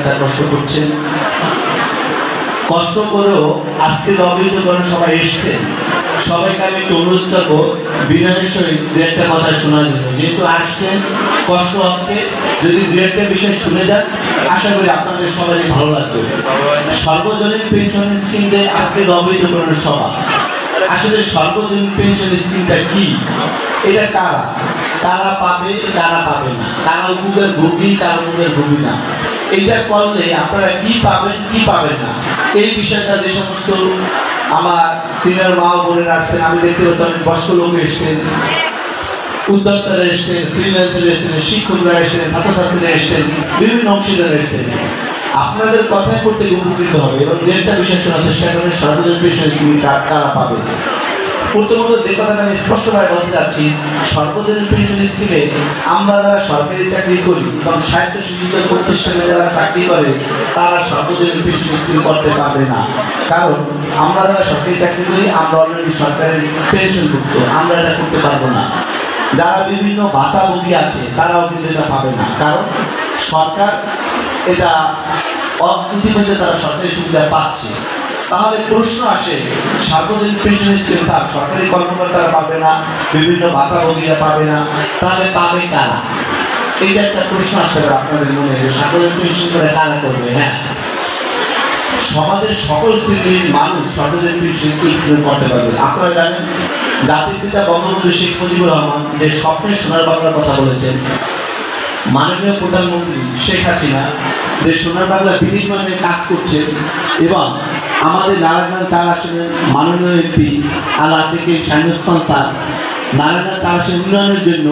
পিতা কষ্ট করছেন, কষ্ট করেও আজকে অবহিত করেন সবাই এসছেন। সবাইকে আমি একটু অনুরোধ করবো বিনয়ের সহিত দু একটা কথা শোনার জন্য, যেহেতু আসছেন কষ্ট হচ্ছে, যদি দু একটা বিষয় শুনে যান আশা করি আপনাদের সবারই ভালো লাগবে। সর্বজনীন পেনশন স্কিমে আজকে অবহিত করেন সভা। আসলে সর্বজনীন পেনশন স্কিমটা কি, এটা কারা কারা পাবে কারা পাবে না, কারা উপকার ভোগী কারা উপকার ভোগী না, এইটা করলে আপনারা কি পাবেন কি পাবেন না, এই বিষয়টা যে সমস্ত আমার সিনিয়র মা বোনেরা আসছেন, আমি দেখতে পাচ্ছি অনেক বয়স্ক লোক এসছেন, উদ্যোক্তারা এসছেন, ফ্রিল্যান্সার এসছেন, শিক্ষকরা এসছেন, ছাত্রছাত্রীরা এসছেন, বিভিন্ন অংশীদার এসছেন। আপনাদের কথায় করতে উপকৃত হবে এবং দু একটা বিষয় শোনার চেষ্টা করেন সর্বজনীন পেনশন স্কিম কারা পাবে। প্রথমত যে কথাটা আমি স্পষ্টভাবে বলতে চাচ্ছি, সর্বজনীন পেনশন স্কিমে আমরা যারা সরকারি চাকরি করি এবং স্বায়ত্তশাসিত প্রতিষ্ঠানে যারা চাকরি করে তারা সর্বজনীন পেনশন স্কিম করতে পারবে না। কারণ আমরা যারা সরকারি চাকরি করি আমরা অলরেডি সরকারের পেনশনভুক্ত, আমরা এটা করতে পারবো না। যারা বিভিন্ন ভাতাভোগী আছে তারাও কিন্তু এটা পাবে না, কারণ সরকার এটা ইতিমধ্যে তারা সরকারি সুবিধা পাচ্ছে। তাহলে প্রশ্ন আসে, সার্বজনীন পেনশন স্কিম স্যার সরকারি কর্মকর্তারা পাবে না, বিভিন্ন ভাতাভোগীরা পাবে না, তাহলে পাবে কারা? এইটা একটা প্রশ্ন আসতে পারে আপনাদের মনে, যে সার্বজনীন পেনশন করে কারা করবে? হ্যাঁ, সমাজের সকল শ্রেণীর মানুষ সার্বজনীন পেনশন স্কিম করতে পারবে। আপনারা জানেন জাতির পিতা বঙ্গবন্ধু শেখ মুজিবুর রহমান যে স্বপ্নের সোনার বাংলার কথা বলেছেন, মাননীয় প্রধানমন্ত্রী শেখ হাসিনা যে সোনার বাংলা বিনির্মাণে কাজ করছেন এবং আমাদের নারায়ণগঞ্জ 4 আসনের মাননীয় এমপি আলা থেকে শাহিনুল স্যার নারায়ণগঞ্জ 4 আসনের উন্নয়নের জন্য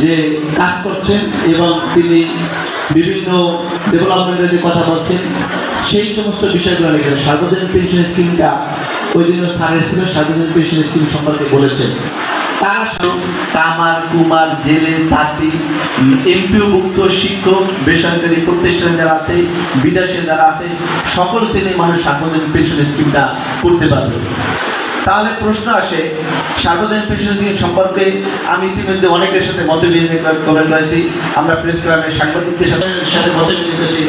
যে কাজ করছেন এবং তিনি বিভিন্ন ডেভেলপমেন্টের যে কথা বলছেন সেই সমস্ত বিষয়গুলো লিখেন। সার্বজনীন পেনশন স্কিমটা ওই দিনও স্যারের ছিল, সার্বজনীন পেনশন স্কিম সম্পর্কে বলেছেন। তারা কামার কুমার জেলে তাঁতি এমপিওভুক্ত শিক্ষক বেসরকারি প্রতিষ্ঠান যারা আছে বিদেশে যারা আছে সকল শ্রেণীর মানুষ সার্বজনীন পেনশন স্কিমটা করতে পারবে। তাহলে প্রশ্ন আসে সার্বজনীন পেনশন স্কিম সম্পর্কে আমি ইতিমধ্যে অনেকের সাথে মত বিনিময় করেছি, আমরা প্রেস ক্লাবের সাংবাদিকদের সাথে মত বিনিময় করেছি,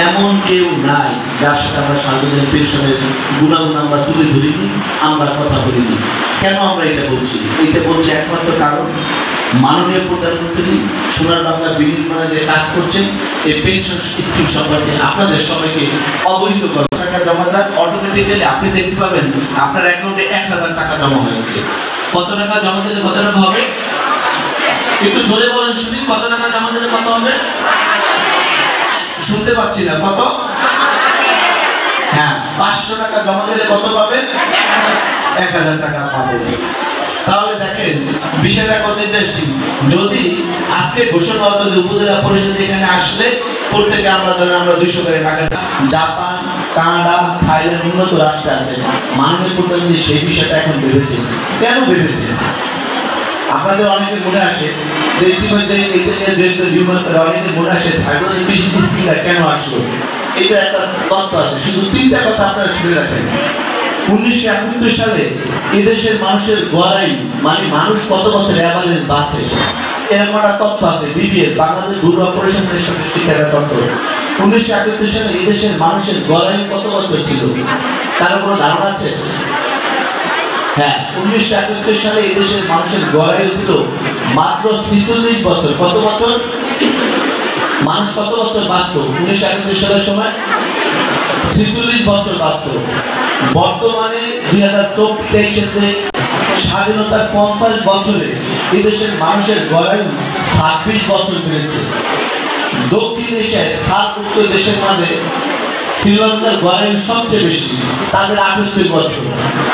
এমন কেউ নাই যার সাথে আমরা সার্বজনীন পেনশনের গুণাগুণ আমরা তুলে ধরিনি, আমরা কথা বলিনি। কেন আমরা এটা বলছি? এইটা বলছি একমাত্র কারণ মাননীয় প্রধানমন্ত্রী সোনার বাংলা বিনির্মাণে যে কাজ করছেন এই পেনশন স্কিম সম্পর্কে আপনাদের সবাইকে অবহিত করবেন। টাকা জমা দেন, অটোমেটিক্যালি আপনি দেখতে পাবেন আপনার অ্যাকাউন্টে 1000 টাকা জমা হয়েছে। কত টাকা জমা দিলে কত টাকা হবে? একটু জোরে বলেন শুনি, কত টাকা জমা দিলে কত হবে? শুনতে পাচ্ছি না, কত? হ্যাঁ, 500 টাকা জমা দিলে কত পাবেন? 1000 টাকা পাবেন। তাহলে দেখেন বিষয়টা কত ইন্টারেস্টিং। যদি আজকে ঘোষণা হতো যে উপজেলা পরিষদ এখানে আসলে প্রত্যেকে আমরা ধরেন আমরা 200 করে টাকা, জাপান কানাডা থাইল্যান্ড উন্নত রাষ্ট্রে আছে, মাননীয় প্রধানমন্ত্রী সেই বিষয়টা এখন ভেবেছেন। কেন ভেবেছেন? আপনাদের অনেকের মনে আসে যে ইতিমধ্যে এটা নিয়ে যেহেতু নির্মাণ করে অনেকের মনে আসে সার্বজনীন পেনশন স্কিমটা কেন আসলো। এটা একটা তথ্য আছে, শুধু 3টা কথা আপনারা শুনে রাখেন। 1971 সালে এদেশের মানুষের গড়াই মানে মানুষ কত বছর অ্যাভারেজ বাঁচে এরকম একটা তথ্য আছে, বিবিএস বাংলাদেশ ব্যুরো অফ পরিসংখ্যানের সাথে শিক্ষার তথ্য। 1971 সালে এদেশের মানুষের গড়াই কত বছর ছিল তার কোনো ধারণা আছে? হ্যাঁ, 1971 সালে এদেশের মানুষের গড়াই ছিল মাত্র 46 বছর। কত বছর? মানুষ কত বছর বাঁচত 1971 সালের সময়? 46 বছর বাঁচত। বর্তমানে 2023-তে স্বাধীনতার 50 বছরে এদেশের মানুষের গড়াই 26 বছর বেড়েছে। দক্ষিণ এশিয়ায় সার্কভুক্ত দেশের মাঝে শ্রীলঙ্কার গড়াই সবচেয়ে বেশি, তাদের 78 বছর।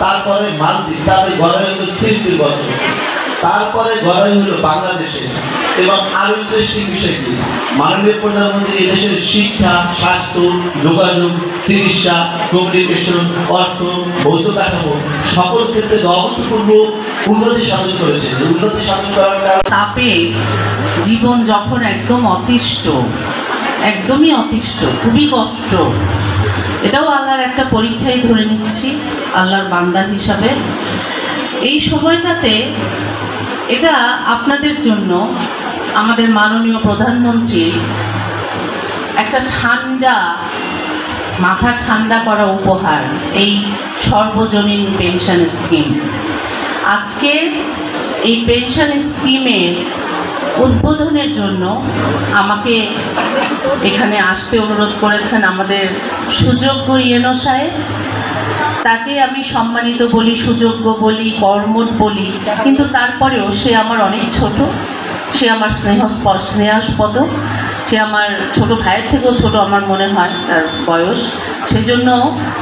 তারপরে মালদ্বীপ, তাদের গড়াই হলো 33 বছর। তারপরে গড়াই হলো বাংলাদেশে। এবং আরো ইন্টারেস্টিং বিষয় কি, মাননীয় প্রধানমন্ত্রী এদেশের শিক্ষা, স্বাস্থ্য, যোগাযোগ, চিকিৎসা, কমিউনিকেশন, অর্থ, ভৌত কাঠামো সকল ক্ষেত্রে অভূতপূর্ব উন্নতি সাধন করেছে। উন্নতি সাধন করার কারণে তাপে জীবন যখন একদম অতিষ্ঠ, একদমই অতিষ্ঠ, খুবই কষ্ট, এটাও আল্লাহর একটা পরীক্ষাই ধরে নিচ্ছি আল্লাহর বান্দা হিসাবে। এই সময়টাতে এটা আপনাদের জন্য আমাদের মাননীয় প্রধানমন্ত্রী একটা ঠান্ডা মাথা ঠান্ডা করা উপহার এই সর্বজনীন পেনশন স্কিম। আজকে এই পেনশন স্কিমের উদ্বোধনের জন্য আমাকে এখানে আসতে অনুরোধ করেছেন আমাদের সুযোগ্য ইএনও সাহেব। তাকে আমি সম্মানিত বলি, সুযোগ্য বলি, কর্মঠ বলি, কিন্তু তারপরেও সে আমার অনেক ছোট, সে আমার স্নেহাস্পদ, সে আমার ছোট ভাইয়ের থেকেও ছোট আমার মনে হয় তার বয়স। সেই জন্য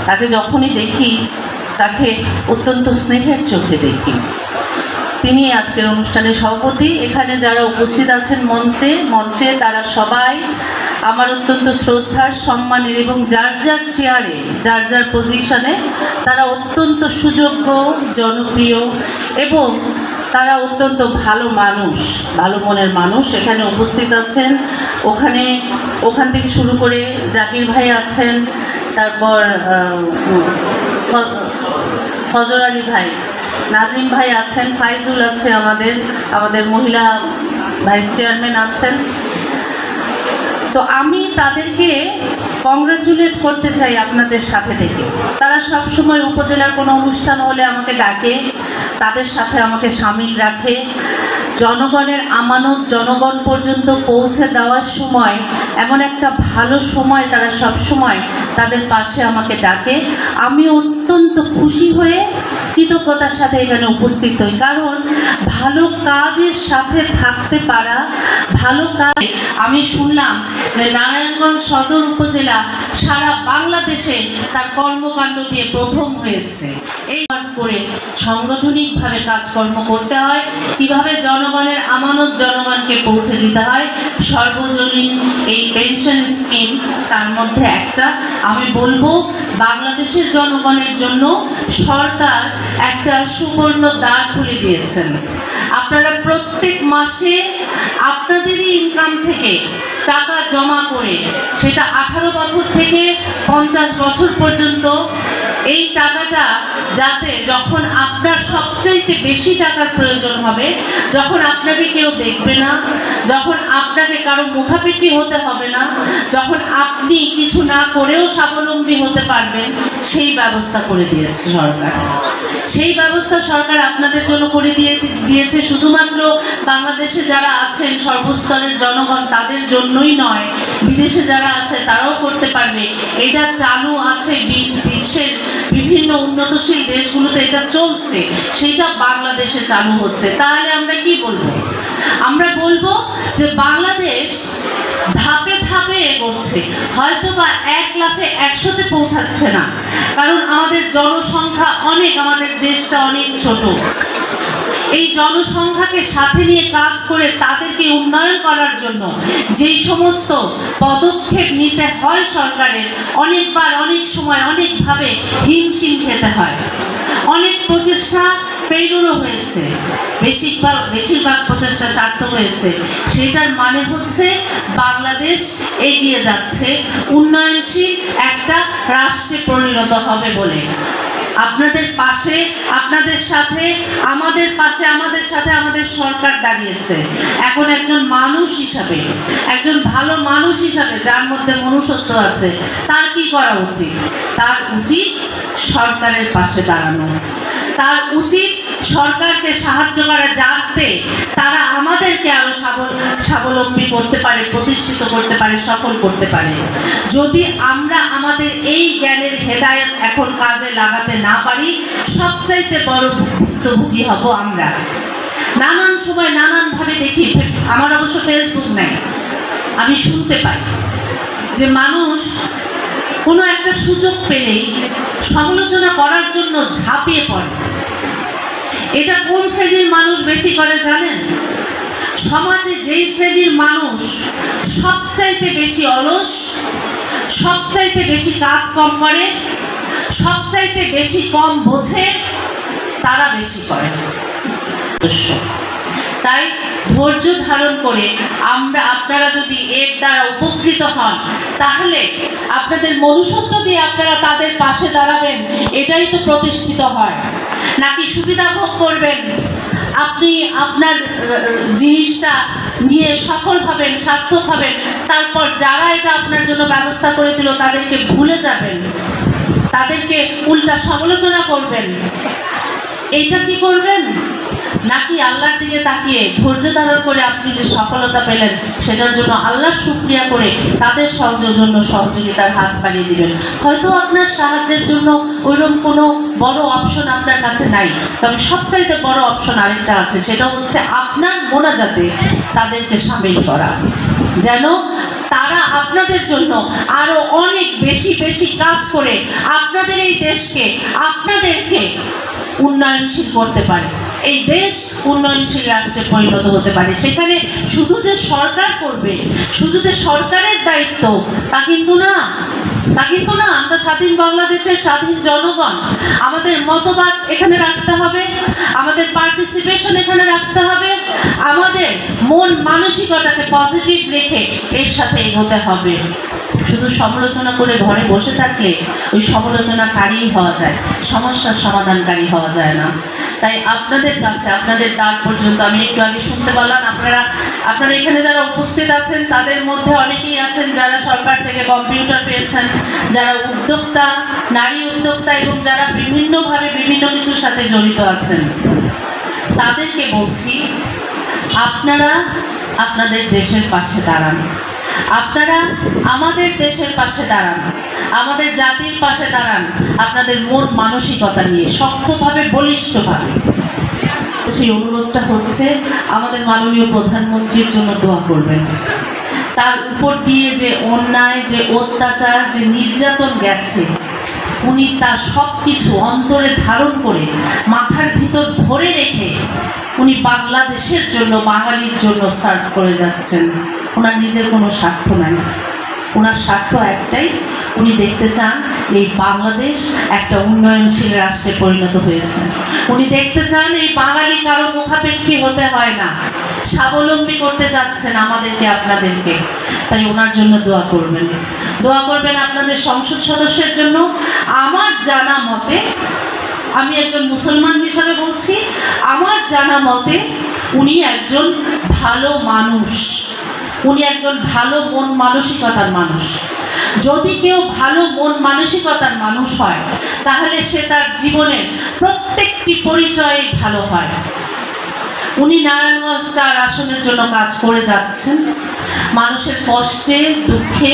তাকে যখনই দেখি তাকে অত্যন্ত স্নেহের চোখে দেখি। তিনি আজকের অনুষ্ঠানের সভাপতি। এখানে যারা উপস্থিত আছেন মঞ্চে তারা সবাই আমার অত্যন্ত শ্রদ্ধার, সম্মানের এবং যার যার চেয়ারে, যার যার পজিশনে তারা অত্যন্ত সুযোগ্য, জনপ্রিয় এবং তারা অত্যন্ত ভালো মানুষ, ভালো মনের মানুষ এখানে উপস্থিত আছেন। ওখান থেকে শুরু করে জাকির ভাই আছেন, তারপর ফজর আলী ভাই, নাজিম ভাই আছেন, ফাইজুল আছে, আমাদের মহিলা ভাইস চেয়ারম্যান আছেন। তো আমি তাদেরকে কংগ্রাচুলেট করতে চাই আপনাদের সাথে থেকে। তারা সব সময় উপজেলার কোনো অনুষ্ঠান হলে আমাকে ডাকে, তাদের সাথে আমাকে সামিল রাখে। জনগণের আমানত জনগণ পর্যন্ত পৌঁছে দেওয়ার সময় এমন একটা ভালো সময় তারা সব সময় তাদের পাশে আমাকে ডাকে। আমি অত্যন্ত খুশি হয়ে কৃতজ্ঞতার সাথে এখানে উপস্থিত হই, কারণ ভালো কাজের সাথে থাকতে পারা, ভালো কাজ। আমি শুনলাম যে নারায়ণগঞ্জ সদর উপজেলা সারা বাংলাদেশে তার কর্মকাণ্ড দিয়ে প্রথম হয়েছে। এই করে সাংগঠনিকভাবে কাজকর্ম করতে হয়, কিভাবে জনগণের আমানত জনগণকে পৌঁছে দিতে হয়। সর্বজনীন এই পেনশন স্কিম তার মধ্যে একটা। আমি বলবো বাংলাদেশের জনগণের জন্য সরকার একটা সুবর্ণ দ্বার খুলে দিয়েছেন। আপনারা প্রত্যেক মাসে আপনাদেরই ইনকাম থেকে টাকা জমা করে, সেটা 18 বছর থেকে 50 বছর পর্যন্ত, এই টাকাটা যাতে যখন আপনার সবচাইতে বেশি টাকার প্রয়োজন হবে, যখন আপনাকে কেউ দেখবে না, যখন আপনাকে কারো মুখাপেক্ষি হতে হবে না, যখন আপনি কিছু না করেও স্বাবলম্বী হতে পারবেন, সেই ব্যবস্থা করে দিয়েছে সরকার। সেই ব্যবস্থা সরকার আপনাদের জন্য করে দিয়েছে। শুধুমাত্র বাংলাদেশে যারা আছেন সর্বস্তরের জনগণ তাদের জন্যই নয়, বিদেশে যারা আছে তারাও করতে পারবে। এটা চালু আছে বিশ্বের বিভিন্ন উন্নতশীল দেশগুলোতে, এটা চলছে, সেটা বাংলাদেশে চালু হচ্ছে। তাহলে আমরা কি বলবো? আমরা বলবো যে বাংলাদেশ ধাপে ধাপে এগোচ্ছে, হয়তো বা 1 লাফে 100-তে পৌঁছাচ্ছে না, কারণ আমাদের জনসংখ্যা অনেক, আমাদের দেশটা অনেক ছোট। এই জনসংখ্যাকে সাথে নিয়ে কাজ করে তাদেরকে উন্নয়ন করার জন্য যেই সমস্ত পদক্ষেপ নিতে হয় সরকারের, অনেকবার অনেক সময় অনেকভাবে হিমশিম খেতে হয়। অনেক প্রচেষ্টা ফেইলুরও হয়েছে, বেশিরভাগ প্রচেষ্টা সার্থক হয়েছে। সেটার মানে হচ্ছে বাংলাদেশ এগিয়ে যাচ্ছে, উন্নয়নশীল একটা রাষ্ট্রে পরিণত হবে বলে। আপনাদের পাশে, আপনাদের সাথে, আমাদের পাশে, আমাদের সাথে আমাদের সরকার দাঁড়িয়েছে। এখন একজন মানুষ হিসাবে, একজন ভালো মানুষ হিসাবে যার মধ্যে মনুষ্যত্ব আছে, তার কি করা উচিত? তার উচিত সরকারের পাশে দাঁড়ানো, তার উচিত সরকারকে সাহায্য করা, যাতে তারা আমাদেরকে আরো স্বাবলম্বী করতে পারে, প্রতিষ্ঠিত করতে পারে, সফল করতে পারে। যদি আমরা আমাদের এই জ্ঞানের হেদায়েত এখন কাজে লাগাতে না পারি, সবচাইতে বড় ভুক্তভোগী হব আমরা। নানান সময় নানানভাবে দেখি, আমার অবশ্য ফেসবুক নাই, আমি শুনতে পাই যে মানুষ কোনো একটা সুযোগ পেলেই সমালোচনা করার জন্য ঝাঁপিয়ে পড়ে। এটা কোন শ্রেণীর মানুষ বেশি করে জানেন? সমাজে যেই শ্রেণীর মানুষ সবচাইতে বেশি অলস, সবচাইতে বেশি কাজ কম করে, সবচাইতে বেশি কম বোঝে, তারা বেশি করে। তাই ধৈর্য ধারণ করে আপনারা যদি এর দ্বারা উপকৃত হন, তাহলে আপনাদের মনুষ্যত্ব দিয়ে আপনারা তাদের পাশে দাঁড়াবেন, এটাই তো প্রতিষ্ঠিত হয়। নাকি সুবিধা ভোগ করবেন, আপনি আপনার জিনিসটা নিয়ে সফল হবেন, সার্থক হবেন, তারপর যারা এটা আপনার জন্য ব্যবস্থা করে দিল তাদেরকে ভুলে যাবেন, তাদেরকে উল্টা সমালোচনা করবেন, এইটা কি করবেন? নাকি আল্লাহর দিকে তাকিয়ে ধৈর্য ধারণ করে আপনি যে সফলতা পেলেন সেটার জন্য আল্লাহর শুকরিয়া করে তাদের জন্য সহযোগিতার হাত বাড়িয়ে দিবেন? হয়তো আপনার সাহায্যের জন্য ওইরকম কোনো বড় অপশন আপনার কাছে নাই, তবে সবচাইতে বড় অপশন আরেকটা আছে, সেটা হচ্ছে আপনার মোনাজাতে তাদেরকে সামিল করা, যেন তারা আপনাদের জন্য আরো অনেক বেশি বেশি কাজ করে আপনাদের এই দেশকে, আপনাদেরকে উন্নয়নশীল করতে পারে, এই দেশ উন্নয়নশীল রাষ্ট্রে পরিণত হতে পারে। সেখানে শুধু যে সরকার করবে, শুধু যে সরকারের দায়িত্ব তা কিন্তু না, তা কিন্তু না। আমরা স্বাধীন বাংলাদেশের স্বাধীন জনগণ, আমাদের মতবাদ এখানে রাখতে হবে, আমাদের পার্টিসিপেশন এখানে রাখতে হবে, আমাদের মন মানসিকতাকে পজিটিভ রেখে এর সাথে এগোতে হবে। শুধু সমালোচনা করে ঘরে বসে থাকলে ওই সমালোচনাকারী হওয়া যায়, সমস্যার সমাধানকারী হওয়া যায় না। তাই আপনাদের কাছে, আপনাদের দ্বার পর্যন্ত, আমি একটু আগে শুনতে পারলাম আপনারা এখানে যারা উপস্থিত আছেন তাদের মধ্যে অনেকেই আছেন যারা সরকার থেকে কম্পিউটার পেয়েছেন, যারা উদ্যোক্তা, নারী উদ্যোক্তা এবং যারা বিভিন্নভাবে বিভিন্ন কিছুর সাথে জড়িত আছেন। তাদেরকে বলছি, আপনারা আপনাদের দেশের পাশে দাঁড়ান, আপনারা আমাদের দেশের পাশে দাঁড়ান, আমাদের জাতির পাশে দাঁড়ান, আপনাদের মন মানসিকতা নিয়ে শক্তভাবে, বলিষ্ঠভাবে। সেই অনুরোধটা হচ্ছে আমাদের মাননীয় প্রধানমন্ত্রীর জন্য দোয়া করবেন। তার উপর দিয়ে যে অন্যায়, যে অত্যাচার, যে নির্যাতন গেছে, উনি তার সব কিছু অন্তরে ধারণ করে, মাথার ভিতর ভরে রেখে উনি বাংলাদেশের জন্য, বাঙালির জন্য সার্ভ করে যাচ্ছেন। ওনার নিজের কোনো স্বার্থ নাই, ওনার স্বার্থ একটাই, উনি দেখতে চান এই বাংলাদেশ একটা উন্নয়নশীল রাষ্ট্রে পরিণত হয়েছে। উনি দেখতে চান এই বাঙালি কারো মুখাপেক্ষী হতে হয় না, স্বাবলম্বী করতে যাচ্ছেন আমাদেরকে, আপনাদেরকে। তাই ওনার জন্য দোয়া করবেন, দোয়া করবেন আপনাদের সংসদ সদস্যের জন্য। আমার জানা মতে, আমি একজন মুসলমান হিসাবে বলছি, আমার জানা মতে উনি একজন ভালো মানুষ, উনি একজন ভালো মন মানসিকতার মানুষ। যদি কেউ ভালো মন মানসিকতার মানুষ হয় তাহলে সে তার জীবনের প্রত্যেকটি পরিচয়ে ভালো হয়। উনি নারায়ণগঞ্জ 4 আসনের জন্য কাজ করে যাচ্ছেন, মানুষের কষ্টে দুঃখে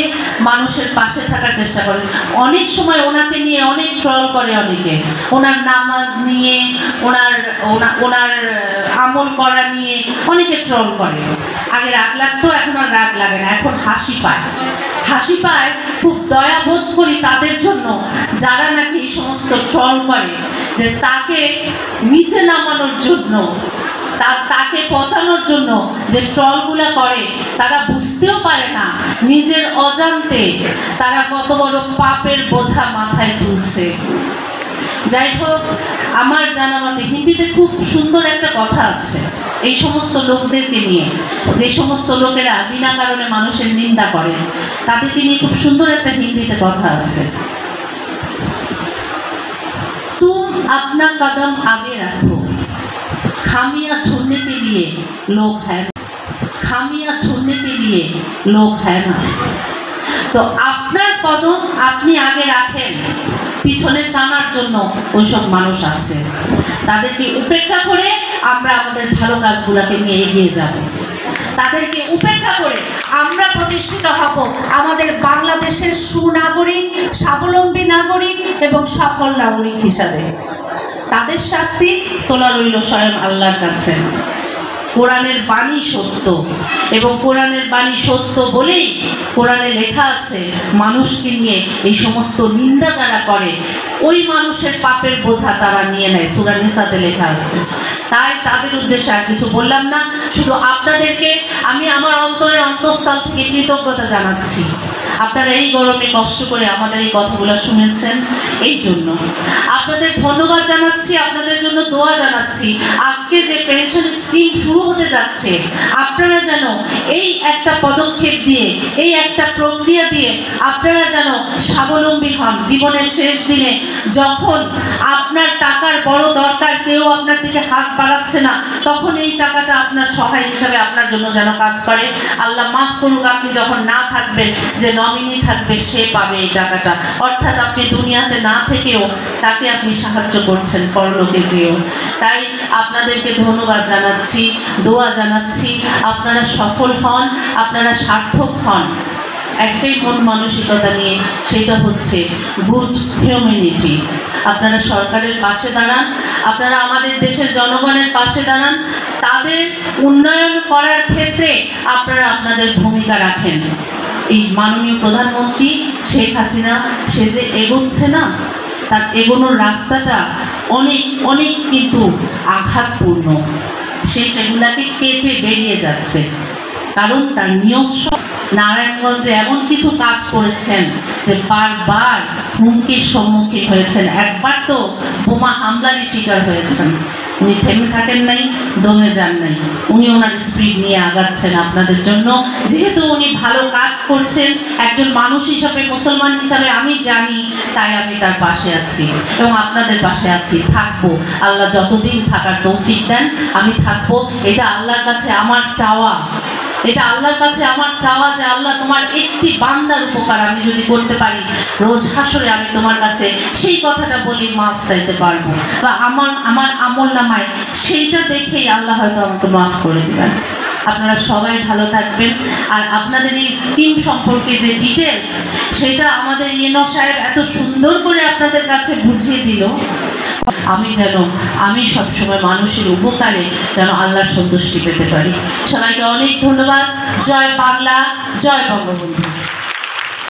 মানুষের পাশে থাকার চেষ্টা করেন। অনেক সময় ওনাকে নিয়ে অনেক ট্রল করে অনেকে, ওনার নামাজ নিয়ে, ওনার আমল করা নিয়ে অনেকে ট্রল করে। আগে রাগ লাগতো, এখন আর রাগ লাগে না, এখন হাসি পায়, হাসি পায়। খুব দয়াবোধ করি তাদের জন্য যারা নাকি এই সমস্ত ট্রল করে, যে তাকে নিচে নামানোর জন্য, তাকে পচানোর জন্য যে ট্রলগুলো করে, তারা বুঝতেও পারে না নিজের অজান্তে তারা কত বড় পাপের বোঝা মাথায় তুলছে। যাই হোক, আমার জানা মতে হিন্দিতে খুব সুন্দর একটা কথা আছে এই সমস্ত লোকদেরকে নিয়ে, যে সমস্ত লোকেরা বিনা কারণে মানুষের নিন্দা করে, তাদেরকে নিয়ে খুব সুন্দর একটা হিন্দিতে কথা আছে, তুম আপনা কদম আগে রাখো, खामियां ढूंढने के लिए लोग हैं, खामियां ढूंढने के लिए लोग हैं ना। তো আপনার কদম আপনি আগে রাখেন, পিছনে টানার জন্য ওইসব মানুষ আছে, তাদেরকে উপেক্ষা করে আমরা আমাদের ভালো কাজগুলোকে নিয়ে এগিয়ে যাব। তাদেরকে উপেক্ষা করে আমরা প্রতিষ্ঠিত হব আমাদের বাংলাদেশের সুনাগরিক, স্বাবলম্বী নাগরিক এবং সফল নাগরিক হিসাবে। তাদের শাস্তি তোলা রইল স্বয়ং আল্লাহর কাছে। কোরআনের বাণী সত্য, এবং কোরআনের বাণী সত্য বলেই কোরআনে লেখা আছে মানুষকে নিয়ে এই সমস্ত নিন্দা যারা করে ওই মানুষের পাপের বোঝা তারা নিয়ে নেয়, সূরা নিসাতে লেখা আছে। তাই তাদের উদ্দেশ্যে আর কিছু বললাম না, শুধু আপনাদেরকে আমি আমার অন্তরের অন্তঃস্থল থেকে কৃতজ্ঞতা জানাচ্ছি। আপনারা এই গরমে কষ্ট করে আমাদের এই কথাগুলো শুনেছেন, এই জন্য আপনাদের ধন্যবাদ জানাচ্ছি, আপনাদের জন্য দোয়া জানাচ্ছি। আজকে যে পেনশন স্কিম শুরু হতে যাচ্ছে, আপনারা যেন এই একটা পদক্ষেপ পদক্ষেপ দিয়ে, এই একটা প্রক্রিয়া দিয়ে আপনারা যেন স্বাবলম্বী হন। জীবনের শেষ দিনে যখন আপনার টাকার বড় দরকার, কেউ আপনার দিকে হাত বাড়াচ্ছে না, তখন এই টাকাটা আপনার সহায় হিসাবে আপনার জন্য যেন কাজ করে। আল্লাহ মাফ করুক, আপনি যখন না থাকবেন, যে নমিনি থাকবে সে পাবে এই টাকাটা। অর্থাৎ আপনি দুনিয়াতে না থেকেও তাকে আপনি সাহায্য করছেন পরলোকে যেও। তাই আপনাদেরকে ধন্যবাদ জানাচ্ছি, দোয়া জানাচ্ছি, আপনারা সফল হন, আপনারা সার্থক হন একটাই মন মানসিকতা নিয়ে, সেটা হচ্ছে গুড হিউম্যানিটি। আপনারা সরকারের পাশে দাঁড়ান, আপনারা আমাদের দেশের জনগণের পাশে দাঁড়ান, তাদের উন্নয়ন করার ক্ষেত্রে আপনারা আপনাদের ভূমিকা রাখেন। এই মাননীয় প্রধানমন্ত্রী শেখ হাসিনা, সে যে এগোচ্ছে না, তার এগোনোর রাস্তাটা অনেক অনেক কিন্তু আঘাতপূর্ণ। সে সেগুলাকে কেটে বেরিয়ে যাচ্ছে, কারণ তার নিয়ম নারায়ণগঞ্জে এমন কিছু কাজ করেছেন যে বারবার হুমকির সম্মুখীন হয়েছেন। একবার তো বোমা হামলারই শিকার হয়েছেন। উনি থেমে থাকেন নাই, দমে যান নাই, উনি ওনার স্পিড নিয়ে আগাচ্ছেন আপনাদের জন্য। যেহেতু উনি ভালো কাজ করছেন, একজন মানুষ হিসাবে, মুসলমান হিসাবে আমি জানি, তাই আমি তার পাশে আছি এবং আপনাদের পাশে আছি, থাকবো। আল্লাহ যতদিন থাকার তৌফিক দেন আমি থাকবো। এটা আল্লাহর কাছে আমার চাওয়া, এটা আল্লাহর কাছে আমার চাওয়া যে আল্লাহ, তোমার একটি বান্দার উপকার আমি যদি করতে পারি, রোজ হাসরে আমি তোমার কাছে সেই কথাটা বলি মাফ চাইতে পারবো, বা আমার আমল নামায় সেইটা দেখেই আল্লাহ হয়তো আমাকে মাফ করে দেবেন। আপনারা সবাই ভালো থাকবেন। আর আপনাদের এই স্কিম সম্পর্কে যে ডিটেলস, সেটা আমাদের ইয়েনো সাহেব এত সুন্দর করে আপনাদের কাছে বুঝিয়ে দিল। আমি সবসময় মানুষের উপকারে যেন আল্লাহর সন্তুষ্টি পেতে পারি। সবাইকে অনেক ধন্যবাদ। জয় বাংলা, জয় বঙ্গবন্ধু।